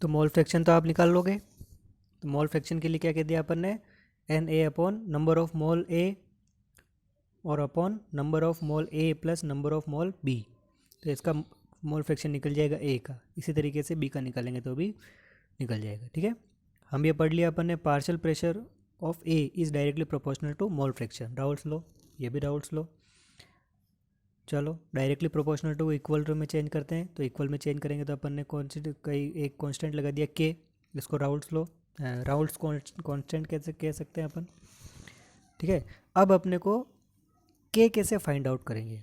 तो mole fraction तो आप निकाल लोगे। तो मोल फ्रैक्शन के लिए क्या कह दिया अपन ने, N A upon number of mole A और upon number of mole A plus number of mole B. तो इसका मोल फ्रैक्शन निकल जाएगा ए का, इसी तरीके से बी का निकालेंगे तो भी निकल जाएगा। ठीक है, हम ये पढ़ लिया अपन ने, partial pressure of A is directly proportional to mole fraction, Raoult's law, ये भी राउल्स लॉ। चलो directly proportional to equal to में चेंज करते हैं, तो इक्वल में चेंज करेंगे तो अपन ने एक कांस्टेंट लगा दिया के, इसको राउल्स लो, राउल्स कांस्टेंट कैसे कह सकते हैं अपन। ठीक है, अब अपने को के कैसे फाइंड आउट करेंगे,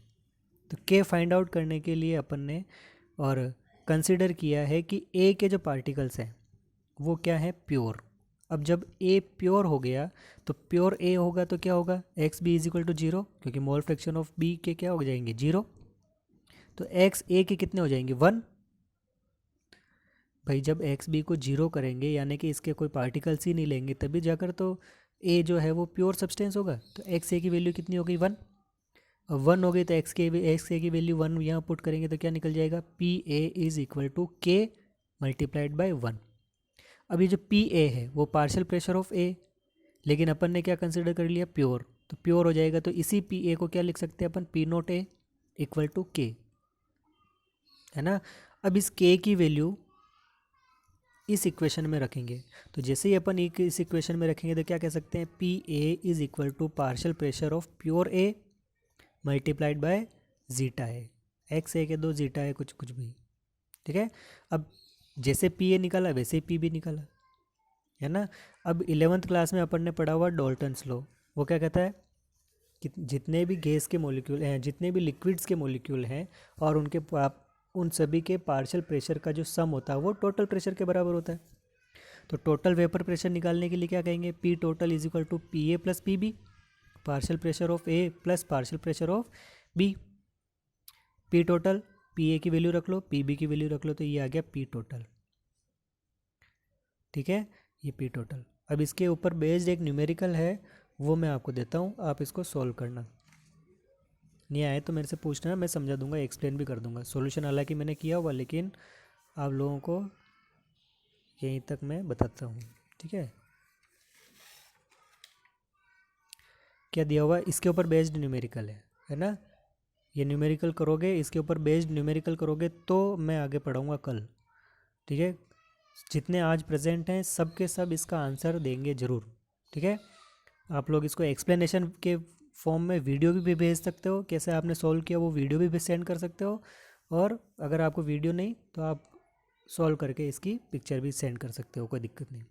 तो के फाइंड आउट करने के लिए अपन ने और कंसिडर किया है कि ए के जो पार्टिकल्स हैं वो क्या है, प्योर। अब जब ए प्योर हो गया तो प्योर ए होगा तो क्या होगा, x B is equal to zero, क्योंकि मोल फ्रैक्शन ऑफ बी के क्या हो जाएंगे, जीरो। तो एक्स ए के कितने हो जाएंगे, वन। भाई जब एक्स बी को जीरो करेंगे यानी कि इसके कोई पार्टिकल्स ही नहीं लेंगे तभी जाकर तो ए जो है वो प्योर सब्सटेंस होगा। तो एक्स ए की वैल्यू कितनी हो गई, वन। अब वन हो गई तो एक्स ए की वैल्यू वन यहाँ पुट करेंगे तो क्या निकल जाएगा, P A is equal to K multiplied by one. अब ये जो पी ए है वो पार्शियल प्रेशर ऑफ ए, लेकिन अपन ने क्या कंसिडर कर लिया, प्योर, तो प्योर हो जाएगा। तो इसी पी ए को क्या लिख सकते हैं अपन, P naught A equal to K, है ना। अब इस के की वैल्यू इस इक्वेशन में रखेंगे, तो जैसे ही अपन इस इक्वेशन में रखेंगे तो क्या कह सकते हैं, P A is equal to partial pressure of pure A multiplied by zeta है, एक्स ए के दो जीटा है कुछ कुछ भी। ठीक है, अब जैसे पी ए निकाला वैसे ही पी भी निकाला, है ना। अब 11th क्लास में अपन ने पढ़ा हुआ डाल्टन्स लॉ, वो क्या कहता है कि जितने भी गैस के मॉलिक्यूल हैं, जितने भी लिक्विड्स के मॉलिक्यूल हैं और उन सभी के पार्शियल प्रेशर का जो सम होता है वो टोटल प्रेशर के बराबर होता है। तो टोटल वेपर प्रेशर निकालने के लिए क्या कहेंगे, P total is equal to P A plus P B, partial pressure of A plus partial pressure of B. P total, P A की वैल्यू रख लो, पी बी की वैल्यू रख लो, तो ये आ गया पी टोटल। ठीक है, ये पी टोटल। अब इसके ऊपर बेस्ड एक न्यूमेरिकल है, वो मैं आपको देता हूँ, आप इसको सॉल्व करना। नहीं आए तो मेरे से पूछना, मैं समझा दूंगा, एक्सप्लेन भी कर दूंगा। सॉल्यूशन हालांकि मैंने किया हुआ, लेकिन आप लोगों को यहीं तक मैं बताता हूँ। ठीक है, क्या दिया हुआ, इसके ऊपर बेस्ड न्यूमेरिकल है ना। ये न्यूमेरिकल करोगे, इसके ऊपर बेस्ड न्यूमेरिकल करोगे तो मैं आगे पढ़ाऊँगा कल। ठीक है, जितने आज प्रेजेंट हैं सब के सब इसका आंसर देंगे ज़रूर। ठीक है, आप लोग इसको एक्सप्लेनेशन के फॉर्म में वीडियो भी भेज सकते हो, कैसे आपने सॉल्व किया वो वीडियो भी सेंड कर सकते हो। और अगर आपको वीडियो नहीं तो आप सॉल्व करके इसकी पिक्चर भी सेंड कर सकते हो, कोई दिक्कत नहीं।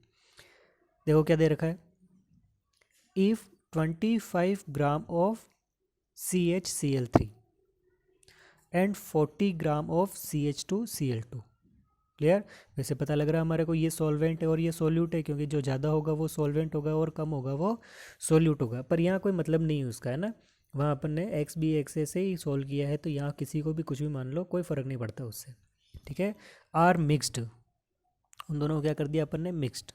देखो क्या दे रखा है, if 25 gram of CHCl3 and 40 gram of CH2Cl2। Clear, वैसे पता लग रहा है हमारे को ये सॉल्वेंट है और ये सोल्यूट है, क्योंकि जो ज़्यादा होगा वो सॉल्वेंट होगा और कम होगा वो सोल्यूट होगा, पर यहाँ कोई मतलब नहीं है उसका, है ना। वहाँ अपन ने एक्स बी एक्स ए से ही सॉल्व किया है, तो यहाँ किसी को भी कुछ भी मान लो, कोई फ़र्क नहीं पड़ता उससे। ठीक है, आर मिक्स्ड, उन दोनों को क्या कर दिया अपन ने, मिक्स्ड।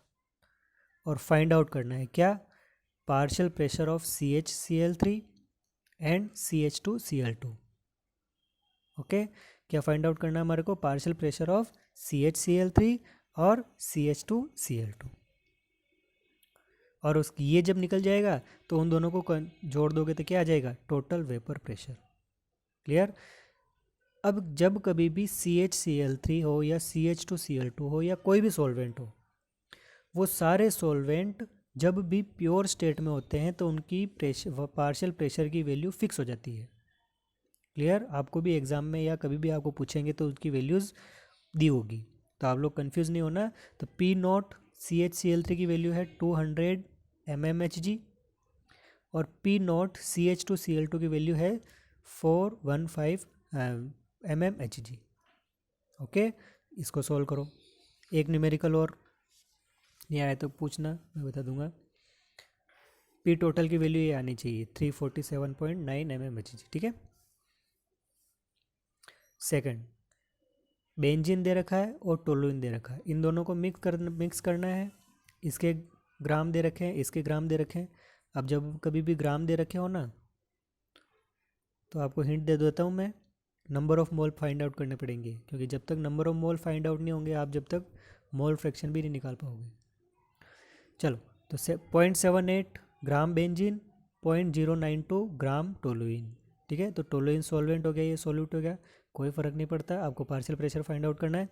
और फाइंड आउट करना है क्या, partial pressure of CHCl3 and CH2Cl2। Okay, क्या फाइंड आउट करना है हमारे को, पार्शियल प्रेशर ऑफ CHCl3 और CH2Cl2। और उस ये जब निकल जाएगा तो उन दोनों को जोड़ दोगे तो क्या आ जाएगा, टोटल वेपर प्रेशर। क्लियर। अब जब कभी भी CHCl3 हो या CH2Cl2 हो या कोई भी सॉल्वेंट हो, वो सारे सॉल्वेंट जब भी प्योर स्टेट में होते हैं तो उनकी प्रेशर, पार्शियल प्रेशर की वैल्यू फिक्स हो जाती है। क्लियर, आपको भी एग्ज़ाम में या कभी भी आपको पूछेंगे तो उसकी वैल्यूज़ दी होगी, तो आप लोग कंफ्यूज नहीं होना। तो पी नॉट CHCl3 की वैल्यू है 200 mmHg और पी नॉट CH2Cl2 की वैल्यू है 415 mmHg। ओके, इसको सॉल्व करो। एक न्यूमेरिकल और नहीं आया तो पूछना, मैं बता दूंगा। पी टोटल की वैल्यू ये आनी चाहिए 347.9 mmHg। ठीक है, सेकंड, बेंजीन दे रखा है और टोलुइन दे रखा है, इन दोनों को मिक्स करना है। इसके ग्राम दे रखे हैं, इसके ग्राम दे रखे हैं। अब जब कभी भी ग्राम दे रखे हो ना, तो आपको हिंट दे देता हूँ मैं, number of mole find out करने पड़ेंगे, क्योंकि जब तक number of mole find out नहीं होंगे आप जब तक मोल फ्रैक्शन भी नहीं निकाल पाओगे। चलो, तो 0.78 ग्राम बेंजीन, 0.092 ग्राम टोलुइन। ठीक है, तो टोलुइन सॉल्वेंट हो गया, ये सॉल्यूट हो गया, कोई फ़र्क नहीं पड़ता। आपको पार्शियल प्रेशर फाइंड आउट करना है,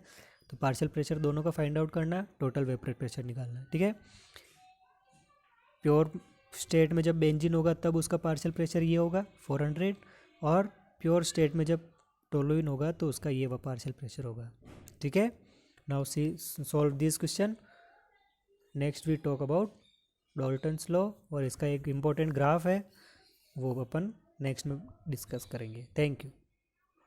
तो पार्शियल प्रेशर दोनों का फाइंड आउट करना है, टोटल वेपर प्रेशर निकालना है। ठीक है, प्योर स्टेट में जब बेंजीन होगा तब उसका पार्शियल प्रेशर ये होगा 400, और प्योर स्टेट में जब टोलुइन होगा तो उसका ये पार्शियल प्रेशर होगा। ठीक है, now see solve this question. Next we talk about Dalton's law, और इसका एक इम्पोर्टेंट ग्राफ है वो अपन नेक्स्ट में डिस्कस करेंगे। Thank you.